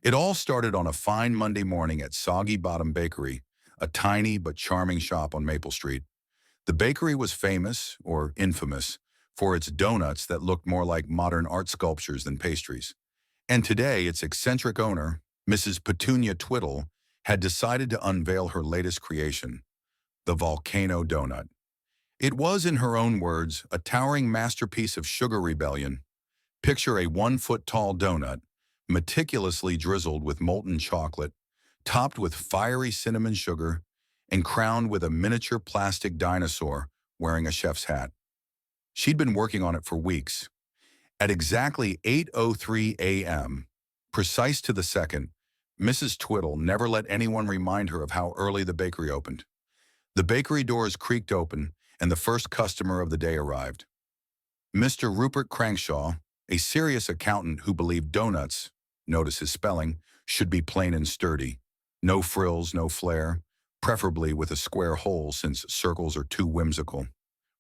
It all started on a fine Monday morning at Soggy Bottom Bakery, a tiny but charming shop on Maple Street. The bakery was famous, or infamous, for its donuts that looked more like modern art sculptures than pastries. And today, its eccentric owner, Mrs. Petunia Twiddle, had decided to unveil her latest creation, the Volcano Doughnut. It was, in her own words, a towering masterpiece of sugar rebellion. Picture a 1-foot-tall donut, meticulously drizzled with molten chocolate, topped with fiery cinnamon sugar, and crowned with a miniature plastic dinosaur wearing a chef's hat. She'd been working on it for weeks. At exactly 8:03 a.m., precise to the second, Mrs. Twiddle never let anyone remind her of how early the bakery opened. The bakery doors creaked open, and the first customer of the day arrived. Mr. Rupert Crankshaw, a serious accountant who believed donuts, notice his spelling, should be plain and sturdy. No frills, no flair, preferably with a square hole since circles are too whimsical.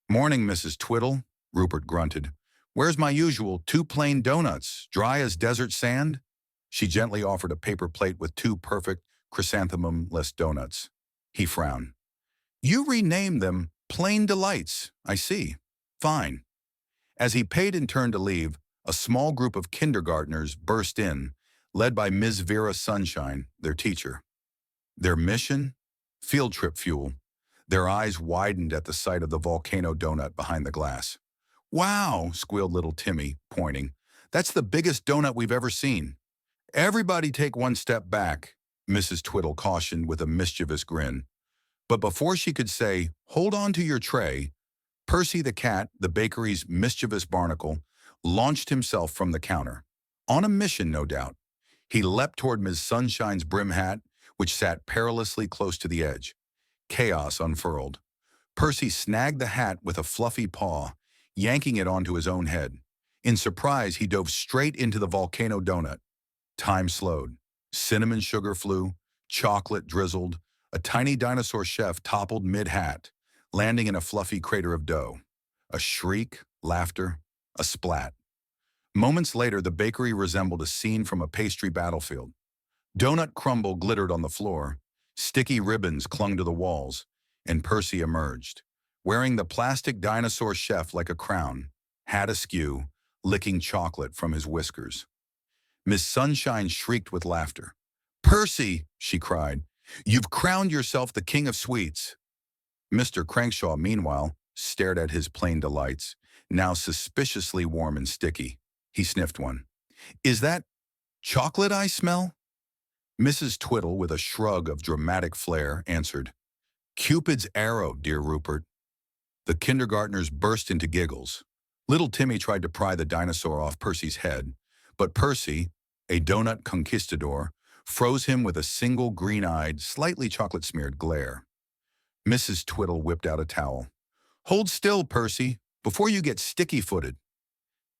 "Morning, Mrs. Twiddle," Rupert grunted. "Where's my usual 2 plain donuts, dry as desert sand?" She gently offered a paper plate with 2 perfect chrysanthemum-less donuts. He frowned. "You renamed them Plain Delights, I see. Fine." As he paid and turned to leave, a small group of kindergartners burst in, led by Ms. Vera Sunshine, their teacher. Their mission? Field trip fuel. Their eyes widened at the sight of the volcano donut behind the glass. "Wow," squealed little Timmy, pointing. "That's the biggest donut we've ever seen." "Everybody take one step back," Mrs. Twiddle cautioned with a mischievous grin. But before she could say, "Hold on to your tray," Percy the cat, the bakery's mischievous barnacle, launched himself from the counter. On a mission, no doubt. He leapt toward Ms. Sunshine's brim hat, which sat perilously close to the edge. Chaos unfurled. Percy snagged the hat with a fluffy paw, yanking it onto his own head. In surprise, he dove straight into the volcano donut. Time slowed. Cinnamon sugar flew, chocolate drizzled. A tiny dinosaur chef toppled mid-hat, landing in a fluffy crater of dough. A shriek, laughter, a splat. Moments later, the bakery resembled a scene from a pastry battlefield. Donut crumble glittered on the floor, sticky ribbons clung to the walls, and Percy emerged, wearing the plastic dinosaur chef like a crown, hat askew, licking chocolate from his whiskers. Miss Sunshine shrieked with laughter. "Percy," she cried, "you've crowned yourself the king of sweets." Mr. Crankshaw, meanwhile, stared at his plain delights, now suspiciously warm and sticky. He sniffed one. "Is that chocolate I smell?" Mrs. Twiddle, with a shrug of dramatic flair, answered, "Cupid's arrow, dear Rupert." The kindergartners burst into giggles. Little Timmy tried to pry the dinosaur off Percy's head, but Percy, a donut conquistador, froze him with a single green-eyed, slightly chocolate-smeared glare. Mrs. Twiddle whipped out a towel. "Hold still, Percy, before you get sticky-footed."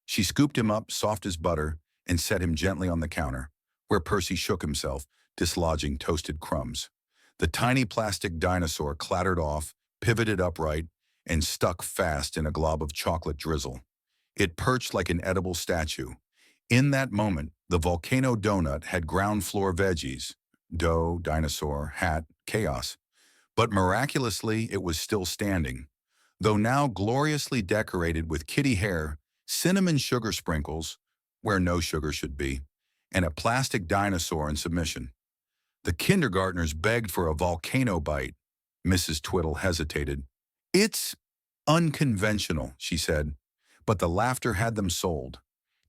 She scooped him up, soft as butter, and set him gently on the counter, where Percy shook himself, dislodging toasted crumbs. The tiny plastic dinosaur clattered off, pivoted upright, and stuck fast in a glob of chocolate drizzle. It perched like an edible statue. In that moment, the volcano donut had ground floor veggies, dough, dinosaur, hat, chaos. But miraculously, it was still standing, though now gloriously decorated with kitty hair, cinnamon sugar sprinkles, where no sugar should be, and a plastic dinosaur in submission. The kindergartners begged for a volcano bite. Mrs. Twiddle hesitated. "It's unconventional," she said, but the laughter had them sold.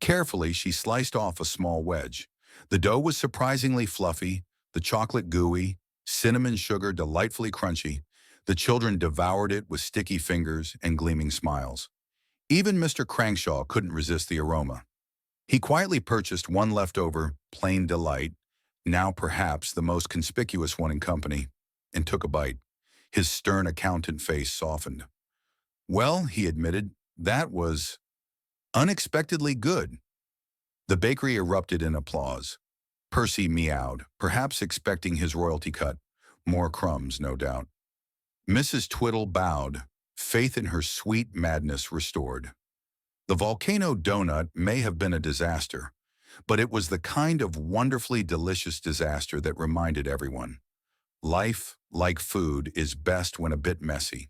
Carefully, she sliced off a small wedge. The dough was surprisingly fluffy, the chocolate gooey, cinnamon sugar delightfully crunchy. The children devoured it with sticky fingers and gleaming smiles. Even Mr. Crankshaw couldn't resist the aroma. He quietly purchased one leftover plain delight, now perhaps the most conspicuous one in company, and took a bite. His stern accountant face softened. "Well," he admitted, "that was unexpectedly good." The bakery erupted in applause. Percy meowed, perhaps expecting his royalty cut. More crumbs, no doubt. Mrs. Twiddle bowed, faith in her sweet madness restored. The volcano donut may have been a disaster, But it was the kind of wonderfully delicious disaster that reminded everyone. Life, like food, is best when a bit messy.